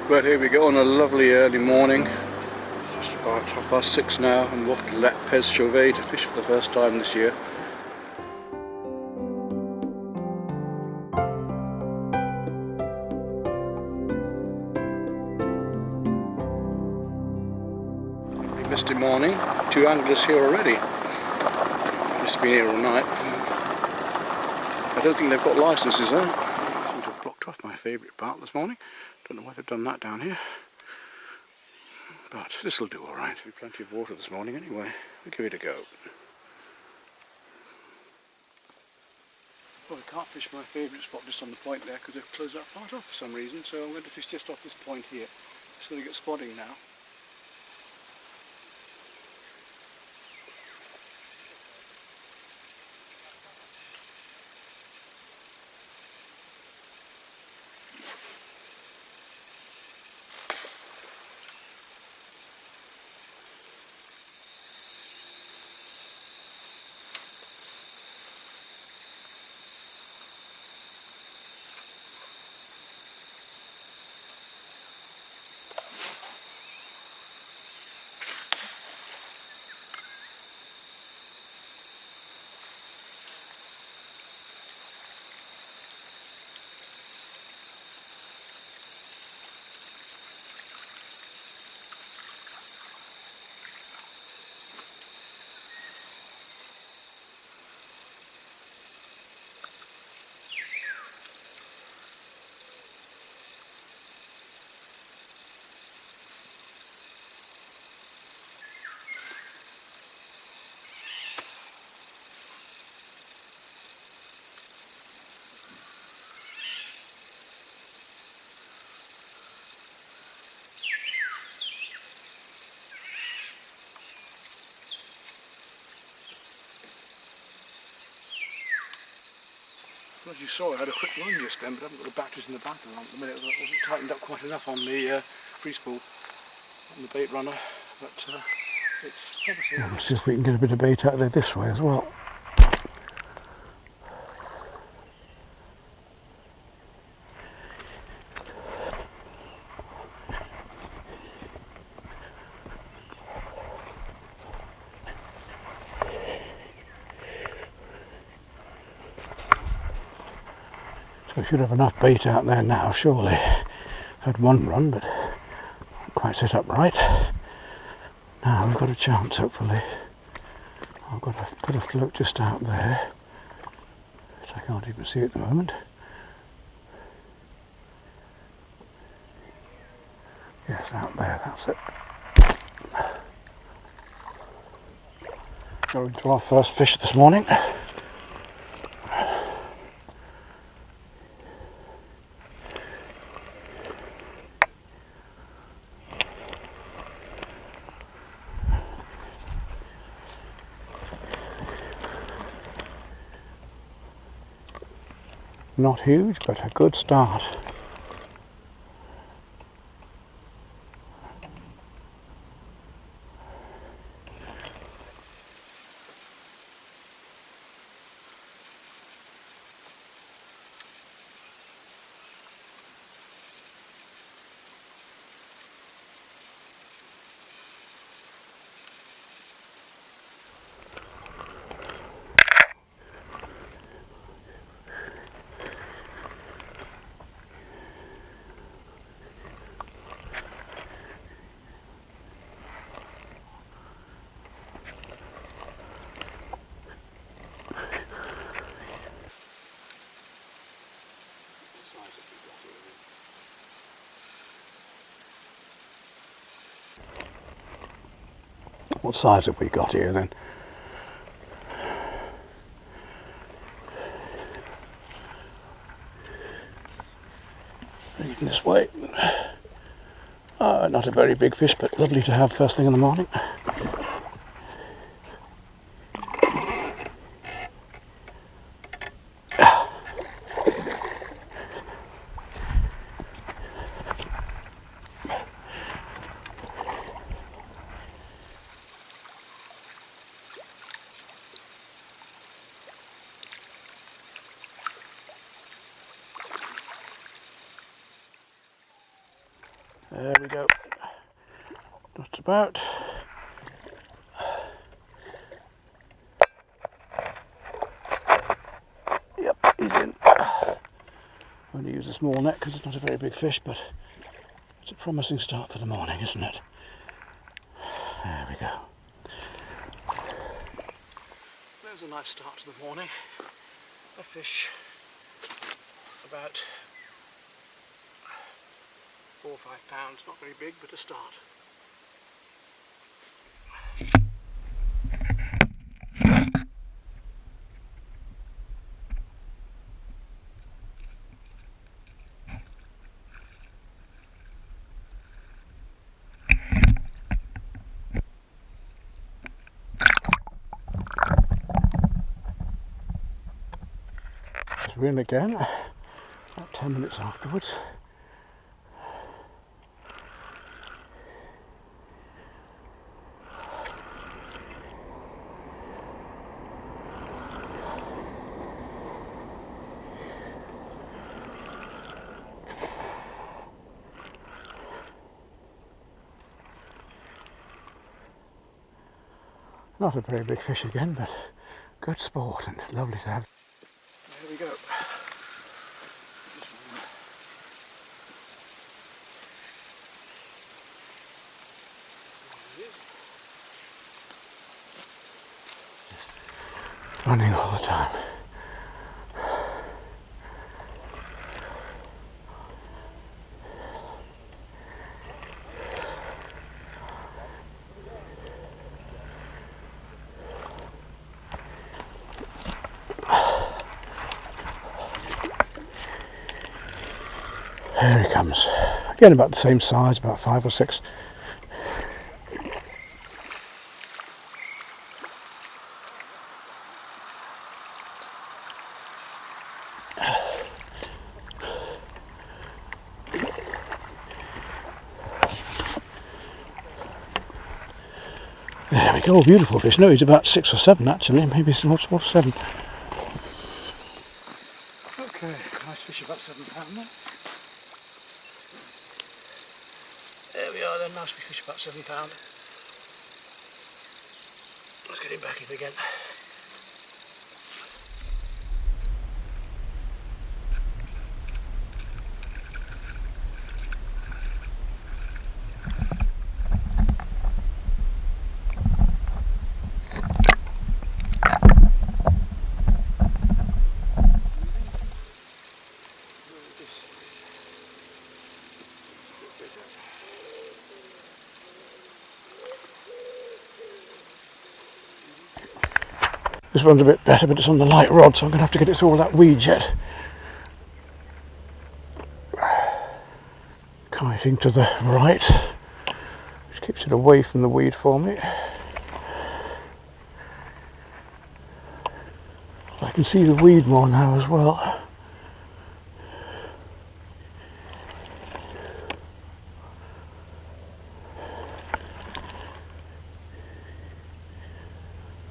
Well, here we go on a lovely early morning. Just about 6:30 now, and we're off to La Pez-Chauvet to fish for the first time this year. Lovely misty morning. 2 anglers here already. Just been here all night. I don't think they've got licenses though. Seem to have blocked off my favourite part this morning. Don't know why they've done that down here. But this will do alright. There'll be plenty of water this morning anyway. We'll give it a go. Well, I can't fish my favourite spot just on the point there because they've closed that part off for some reason. So I'm going to fish just off this point here. Just going to get spotting now. As you saw, I had a quick run just then, but I haven't got the batteries in the battery on at the minute. It wasn't tightened up quite enough on the free spool on the bait runner, but it's promising. Let's see if we can get a bit of bait out of there this way as well. We should have enough bait out there now, surely. I've had one run, but not quite set up right. Now we've got a chance, hopefully. I've got to put a float just out there, which I can't even see at the moment. Yes, out there, that's it. Going to our first fish this morning. Not huge, but a good start. What size have we got here then? Reading this way. Not a very big fish, but lovely to have first thing in the morning. There we go. Just about. Yep, he's in. I'm going to use a small net because it's not a very big fish, but it's a promising start for the morning, isn't it? There we go. There's a nice start to the morning. A fish about 4 or 5 pounds, not very big, but a start. We're in again, about 10 minutes afterwards. Not a very big fish again, but good sport and lovely to have. There we go. Running all the time. There he comes. Again about the same size, about 5 or 6. There we go, beautiful fish. No, he's about 6 or 7 actually, maybe 7. Okay, nice fish, about 7 pound there. There we are then, nice fish, about 7 pound. Let's get him back in again. This one's a bit better, but it's on the light rod, so I'm going to have to get it through all that weed yet. Kiting to the right, which keeps it away from the weed for me. I can see the weed more now as well.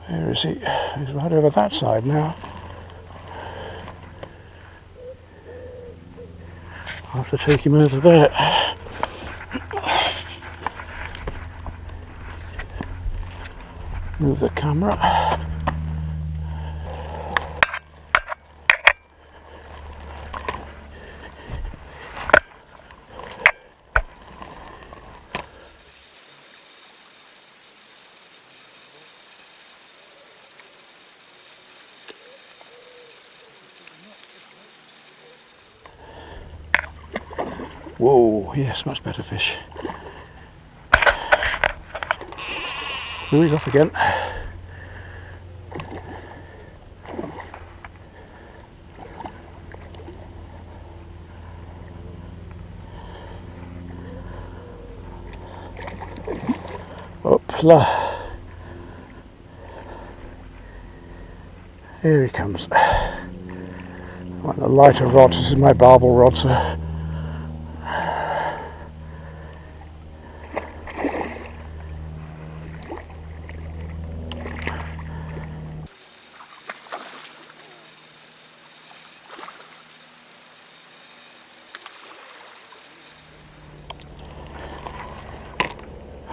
Where is he? He's right over that side now. I'll have to take him over there. Move the camera. Whoa, yes, much better fish. Here he's off again. Oopla. Here he comes. I want a lighter rod. This is my barbel rod, so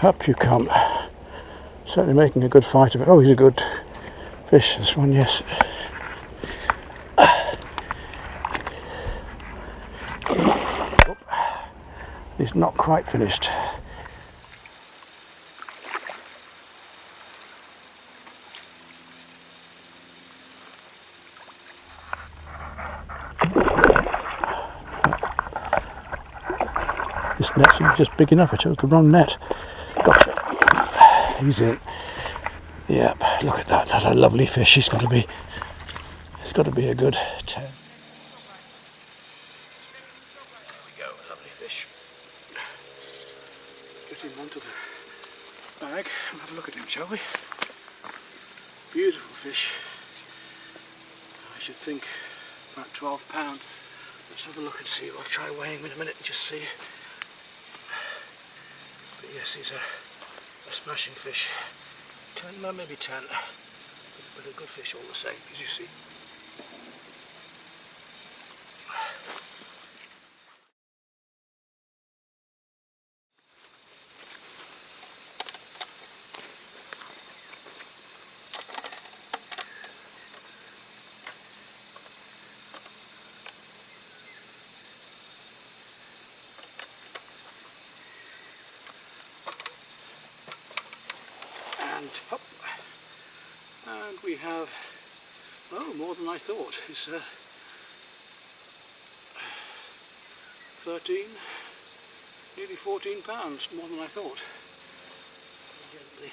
Up you come. Certainly making a good fight of it. Oh, he's a good fish, this one, yes. He's not quite finished. This net's just big enough. I chose the wrong net. Gotcha. He's in. Yep, look at that. That's a lovely fish. He's got to be a good 10. There we go, a lovely fish. Get him onto the bag and have a look at him, shall we? Beautiful fish. I should think about £12. Let's have a look and see. I'll try weighing him in a minute and just see. But yes, he's a smashing fish. 10, no, maybe 10. But a good fish all the same, as you see. And up, and we have, oh, more than I thought. It's 13, nearly £14, more than I thought. Gently.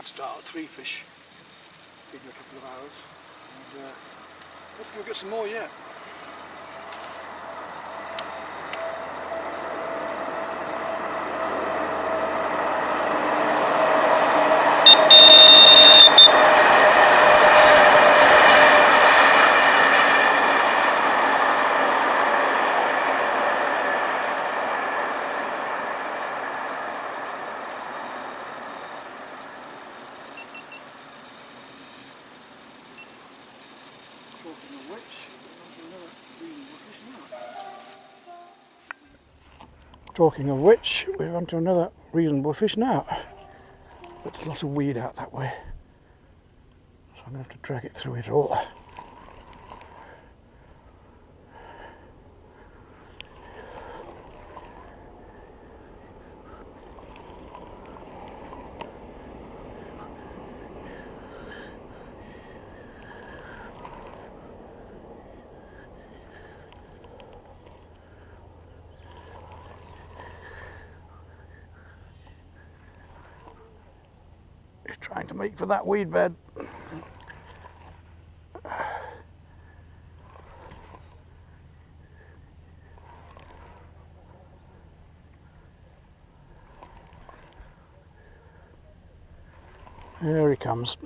Start 3 fish, give it a couple of hours, and hopefully we'll get some more yet. Talking of which, we're on to another reasonable fish now. But there's a lot of weed out that way, so I'm going to have to drag it through it all. He's trying to make for that weed bed. Here he comes.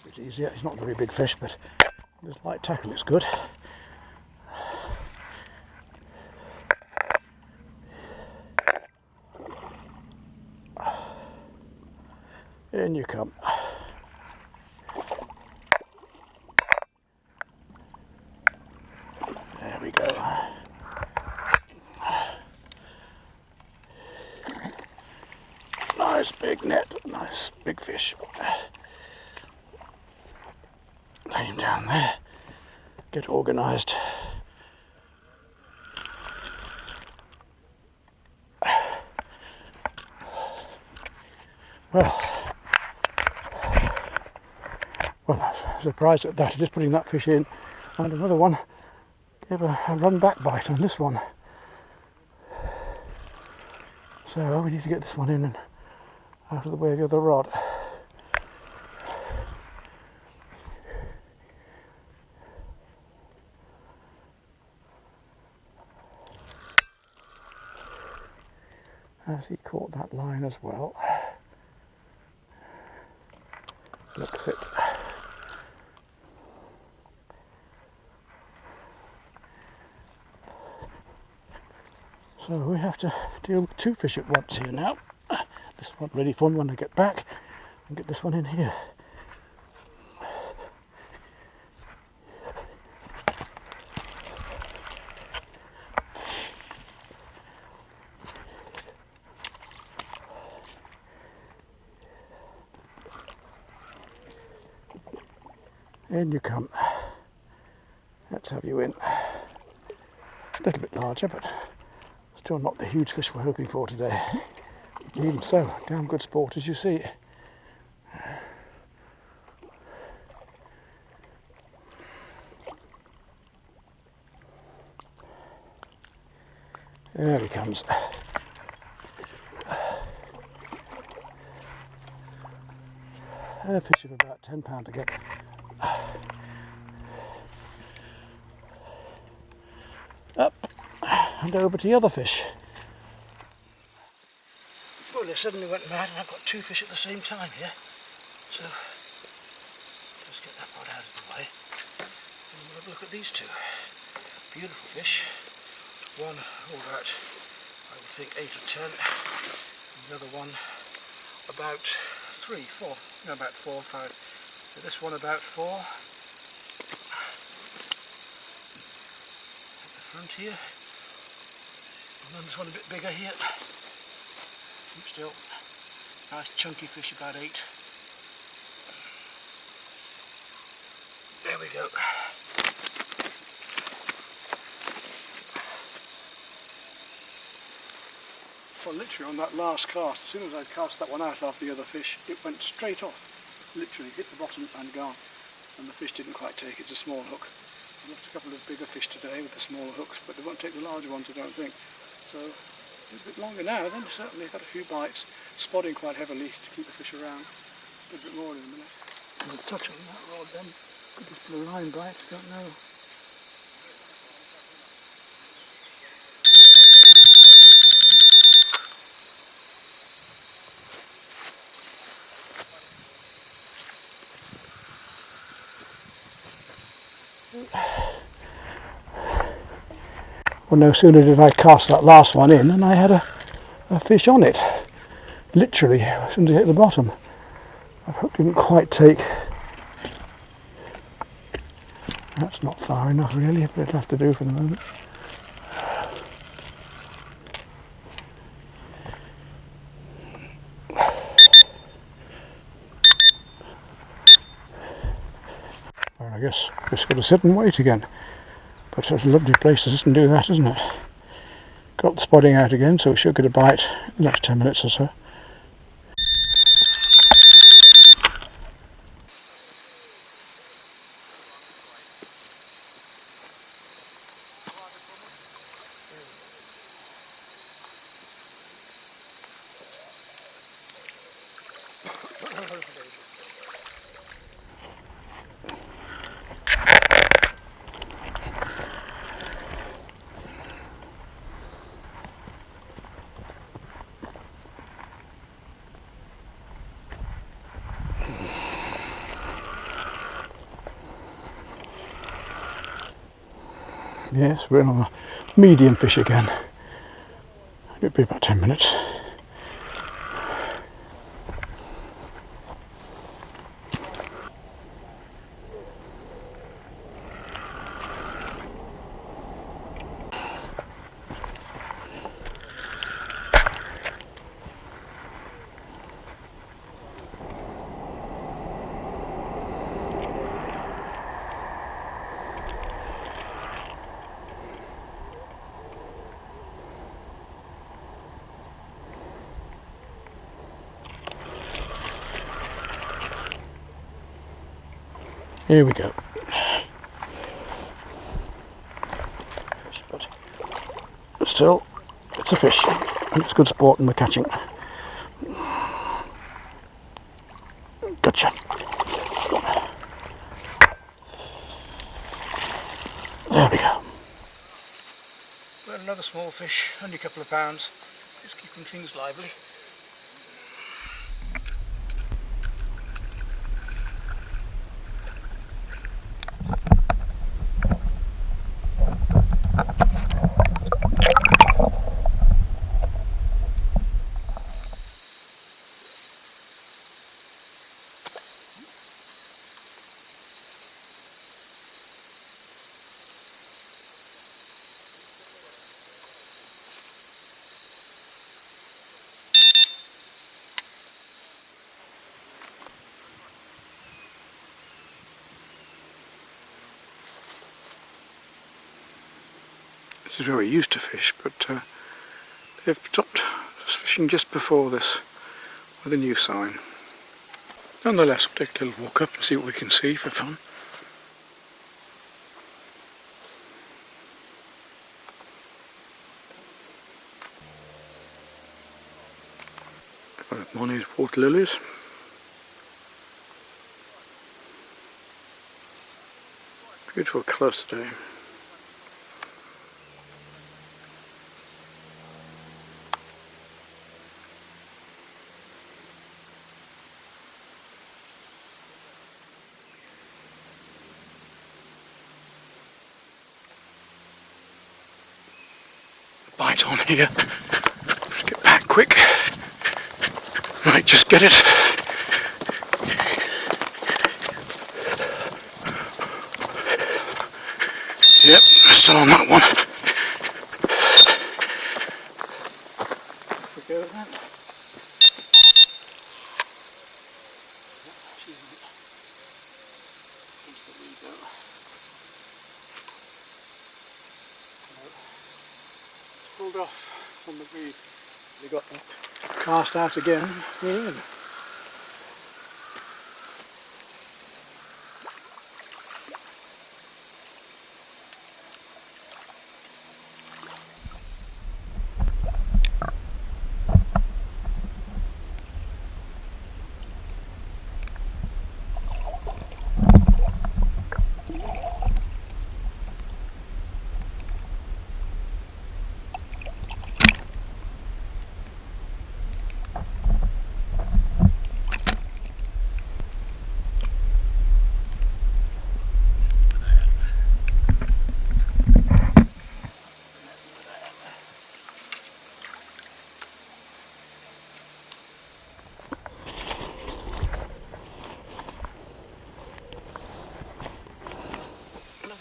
It's easy. It's not a very big fish, but this light tackle is good. In you come. There we go. Nice nice big net, nice big fish. Lay him down there, get organised. Well, I'm surprised at that, just putting that fish in, and another one gave a run back bite on this one. So we need to get this one in and out of the way of the other rod. Has he caught that line as well? Looks it. So we have to deal with two fish at once here now. This one ready for when I get back and get this one in here. In you come. Let's have you in. A little bit larger, but still not the huge fish we're hoping for today. Even so, damn good sport as you see. There he comes. A fish of about £10 again. Up and over to the other fish. Well, they suddenly went mad and I've got two fish at the same time here. So let's get that rod out of the way and we'll have a look at these two. Beautiful fish. One about, I would think, 8 or 10. And the other one about 3, 4, no, about 4 or 5. So this one about 4. At the front here. And then this one a bit bigger here. Keep still. Nice chunky fish, about 8. There we go. Well, literally on that last cast, as soon as I cast that one out after the other fish, it went straight off. Literally hit the bottom and gone. And the fish didn't quite take it. It's a small hook. I left a couple of bigger fish today with the smaller hooks, but they won't take the larger ones, I don't think. So a bit longer now, then certainly got a few bites, spotting quite heavily to keep the fish around. A bit more in a minute. There's a touch on that rod then. Could just be a line bite, I don't know. Well, no sooner did I cast that last one in and I had a fish on it. Literally, as soon as it hit the bottom. The hook didn't quite take. That's not far enough really, but it'll have to do for the moment. Well, I guess just got to sit and wait again. But it's a lovely place to sit and do that, isn't it? Got the spotting out again, so we should get a bite in the next 10 minutes or so. Yes, we're on a medium fish again. It'll be about 10 minutes. Here we go. But still, it's a fish, and it's good sport and we're catching. Gotcha. There we go. Well, another small fish, only a couple of pounds. Just keeping things lively. This is where we used to fish, but they've stopped fishing just before this with a new sign. Nonetheless, we'll take a little walk up and see what we can see for fun. Morning's water lilies. Beautiful colours today. Bite on here. Let's get back quick. Right, just get it. Yep, still on that one. Go with that. Pulled off from the reed. They got that cast out again. We're in.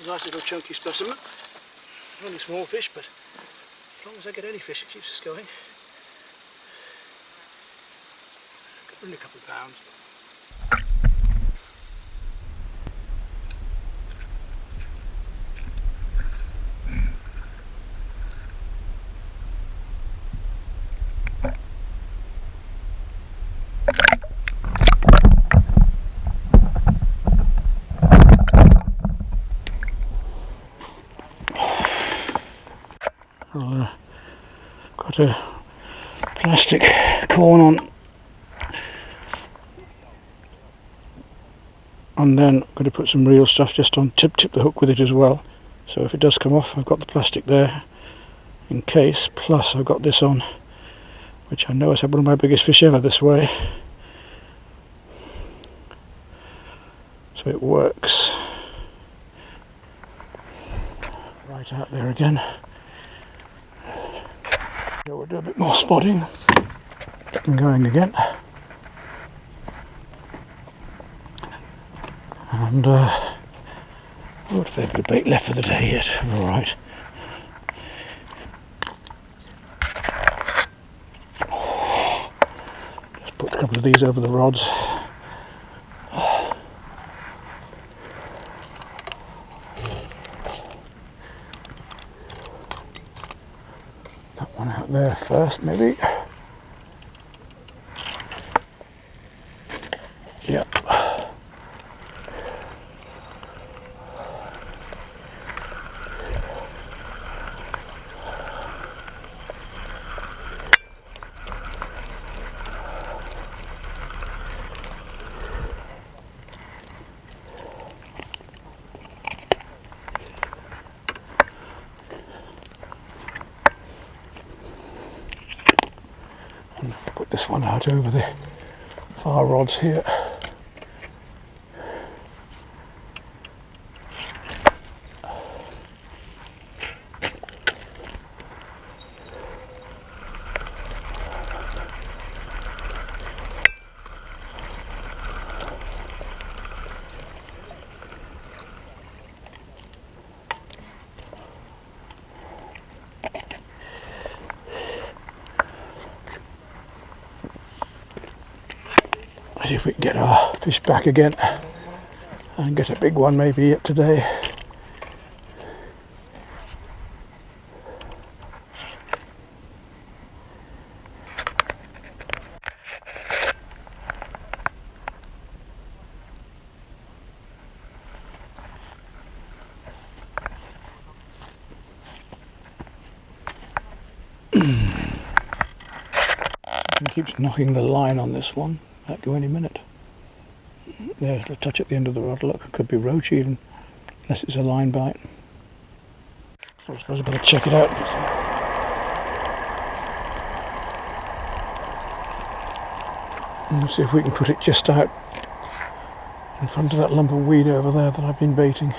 Nice little chunky specimen. Only small fish, but as long as I get any fish, it keeps us going. Only a couple of pounds. Got a plastic corn on, and then I'm going to put some real stuff just on, tip the hook with it as well, so if it does come off I've got the plastic there in case. Plus I've got this on, which I know has had one of my biggest fish ever this way, so it works. Right out there again. So we'll do a bit more spotting. Get them going again. And got a fair bit of bait left for the day yet. Alright. Just put a couple of these over the rods. One out there first, maybe. Yep. Put this one out over the far rods here. See if we can get our fish back again and get a big one maybe yet today. Keeps knocking the line on this one. Might go any minute. There's a touch at the end of the rod. Look, it could be roach even, unless it's a line bite. So I suppose I better check it out. And see if we can put it just out in front of that lump of weed over there that I've been baiting.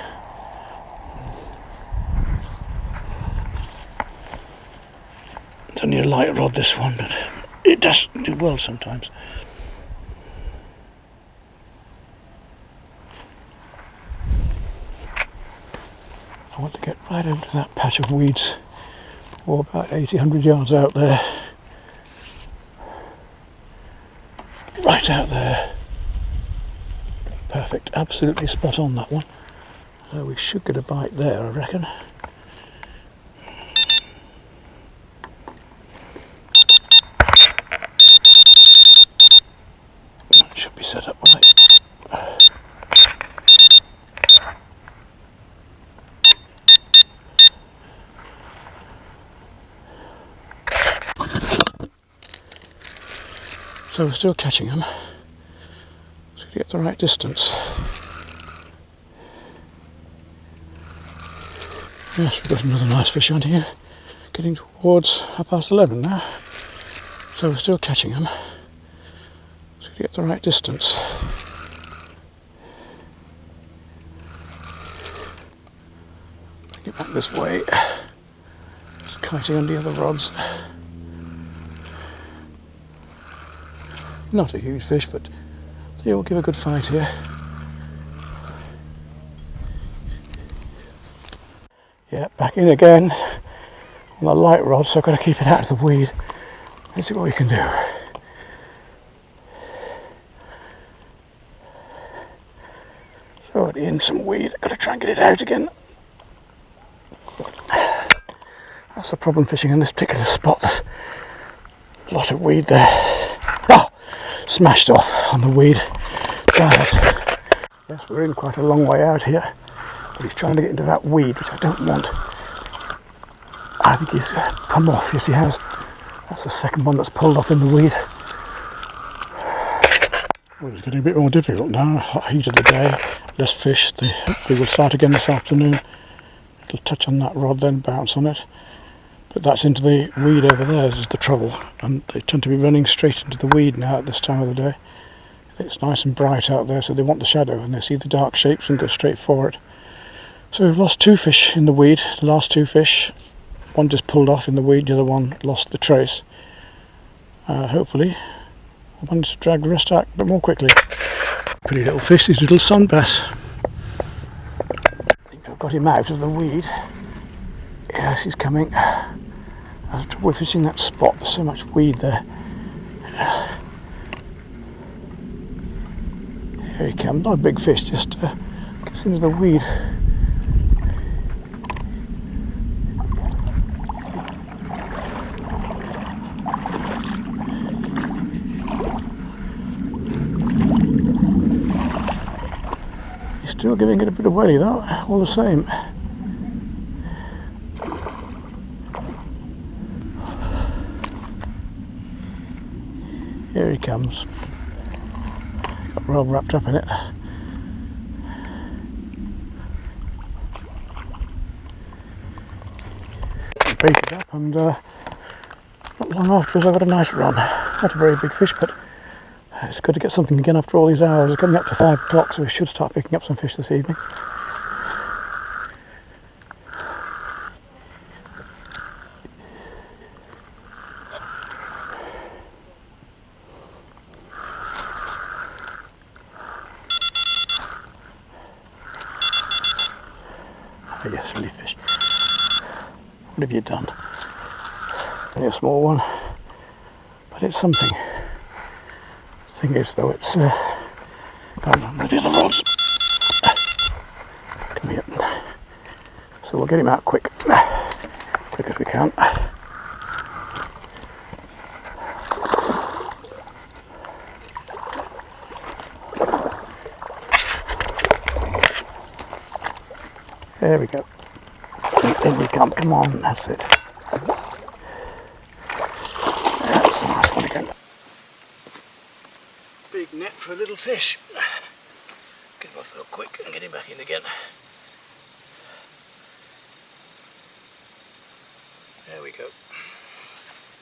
It's only a light rod, this one, but it does do well sometimes. I want to get right over to that patch of weeds, or about 80-100 yards out there. Right out there. Perfect, absolutely spot on that one. So we should get a bite there, I reckon. That should be set up right. So we're still catching them. So to get the right distance. Yes, we've got another nice fish on here. Getting towards 11:30 now. So we're still catching them. So to get the right distance. Bring it back this way. Just kiting on the other rods. Not a huge fish, but they will give a good fight here. Yeah, back in again on the light rod, so I've got to keep it out of the weed. Let's see what we can do. So already in some weed, I've got to try and get it out again. That's the problem fishing in this particular spot. There's a lot of weed there. Oh! Smashed off on the weed. Damn it. Yes, we're in quite a long way out here, but he's trying to get into that weed, which I don't want. I think he's come off. Yes, he has. That's the second one that's pulled off in the weed. Well, it's getting a bit more difficult now. Hot heat of the day, less fish. They will start again this afternoon. It'll touch on that rod, then bounce on it. But that's into the weed over there is the trouble, and they tend to be running straight into the weed now at this time of the day. It's nice and bright out there, so they want the shadow, and they see the dark shapes and go straight for it. So we've lost 2 fish in the weed, the last 2 fish. One just pulled off in the weed, the other one lost the trace. Hopefully I'll manage to drag the rest out a bit more quickly. Pretty little fish, these little sun bass. I think I've got him out of the weed. Yes, he's coming. I have trouble fishing that spot, there's so much weed there. Here he comes, not a big fish, just gets into the weed. He's still giving it a bit of welly though, all the same. Here he comes. Got well wrapped up in it. Bait it up and Not long afterwards I got a nice run. Not a very big fish, but it's good to get something again after all these hours. We're coming up to 5 o'clock, so we should start picking up some fish this evening. Oh yes, silly fish. What have you done? Only a small one, but it's something. The thing is though, it's come on, ready the rods. Come here. So we'll get him out quick as we can. There we go. In we come. Come on, that's it. That's a nice one again. Big net for a little fish. Get him off real quick and get him back in again. There we go.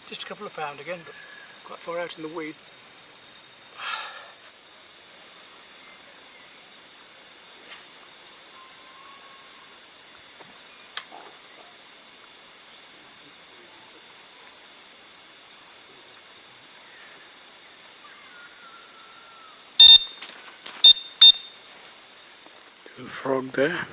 Just a couple of pound again, but quite far out in the weed. Little frog there.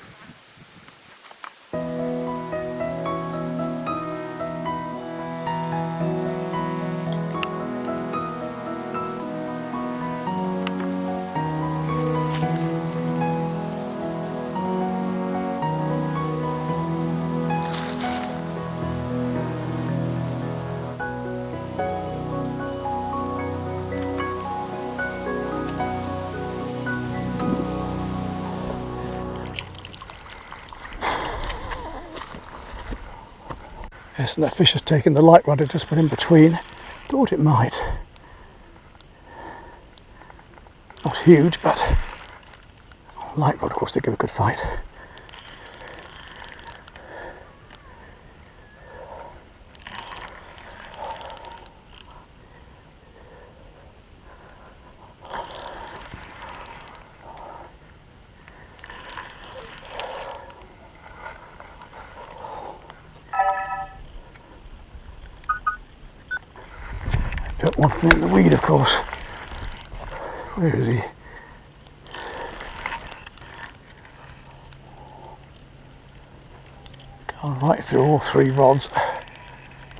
Yes, and that fish has taken the light rod I just put in between. Thought it might. Not huge, but light rod, of course, they give a good fight. Don't want him in the weed, of course. Where is he? Gone right through all 3 rods.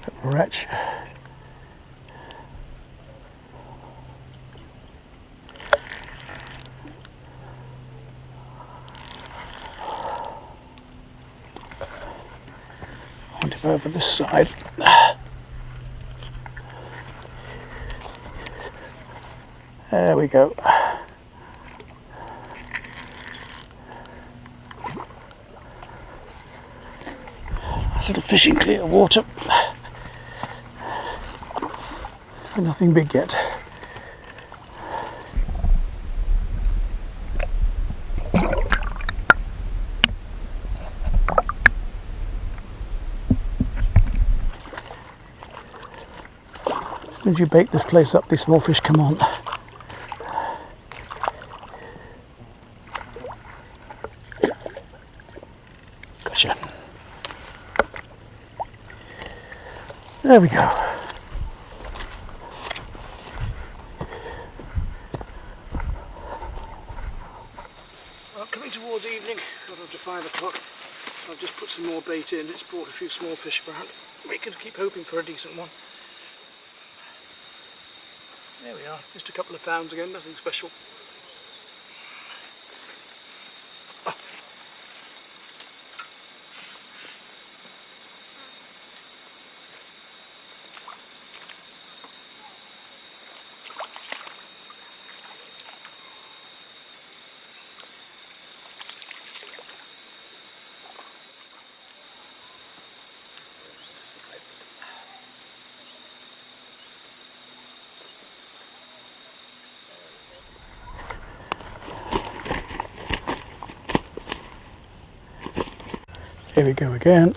Little wretch. Want him over this side. There we go. Nice little fish in clear water. Nothing big yet. As soon as you bake this place up, these small fish come on. Gotcha. There we go. Well, coming towards evening, got up to 5 o'clock. I've just put some more bait in. It's brought a few small fish around. We can keep hoping for a decent one. There we are, just a couple of pounds again, nothing special. Here we go again.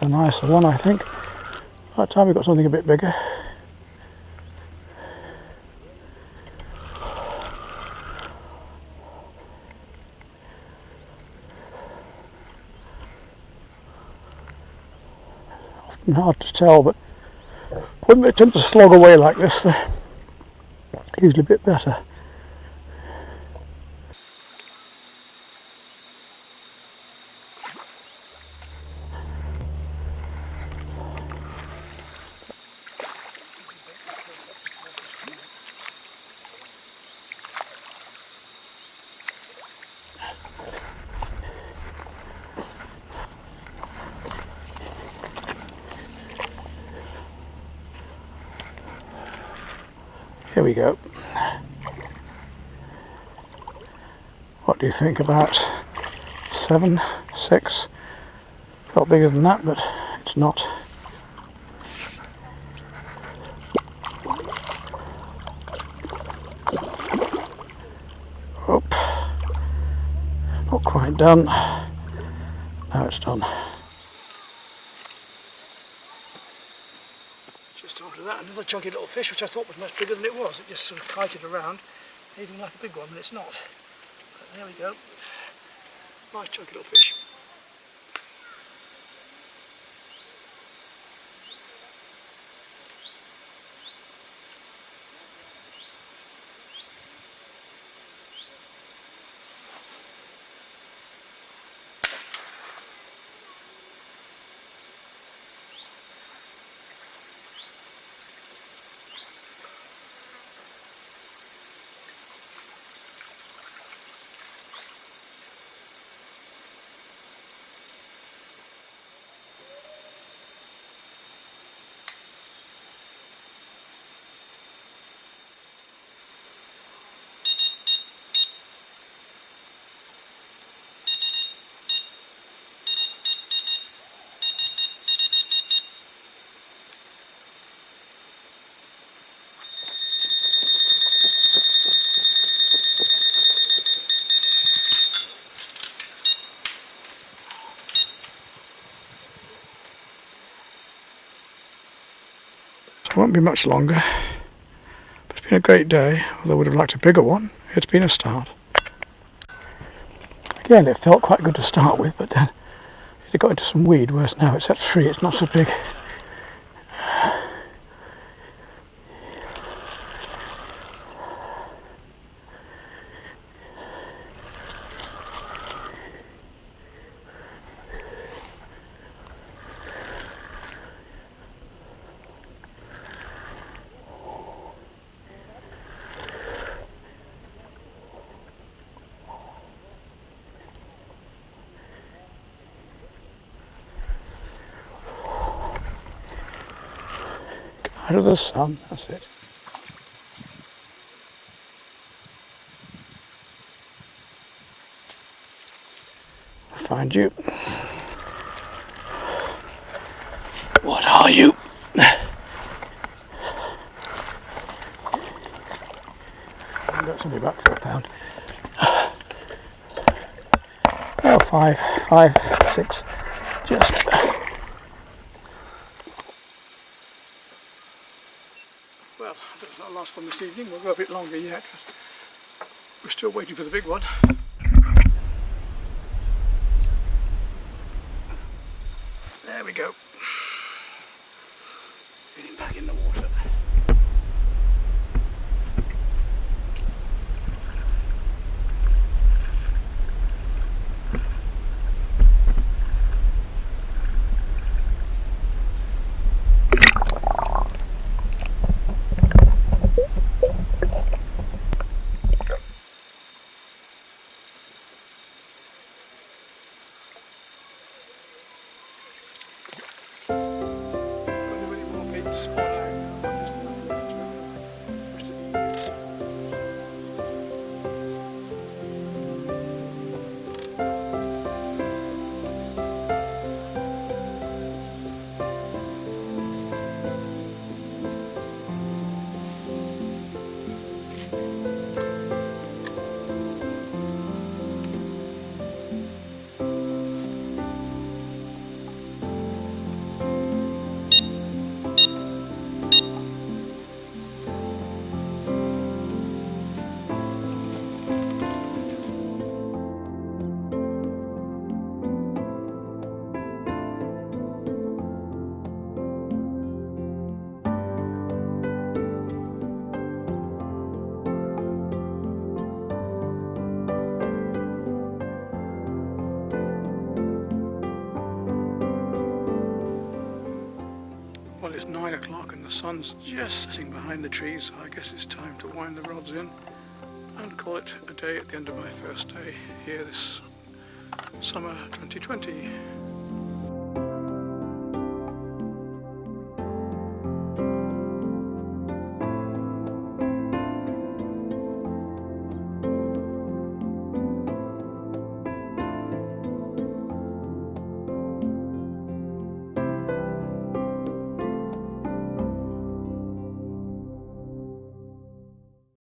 a nicer one, I think. By the time we've got something a bit bigger. Often hard to tell, but when they tend to slog away like this, they're usually a bit better. Here we go. What do you think? About 7, 6? Felt bigger than that, but it's not. Oh, not quite done. Now it's done. Just after that, another chunky little fish, which I thought was much bigger than it was. It just sort of kited around, even like a big one, but it's not. But there we go. Nice chunky little fish. It won't be much longer, but it's been a great day. Although I would have liked a bigger one, it's been a start. Again, it felt quite good to start with, but then it got into some weed, whereas now it's at 3, it's not so big. Out of the sun, that's it. I'll find you. What are you? That's only about £4. Oh, 5, 6, just. Well, that's not the last one this evening. We'll go a bit longer yet, but we're still waiting for the big one. There we go. Getting back in the water. Any more bits? Well, it's 9 o'clock and the sun's just setting behind the trees, so I guess it's time to wind the rods in and call it a day at the end of my first day here this summer 2020.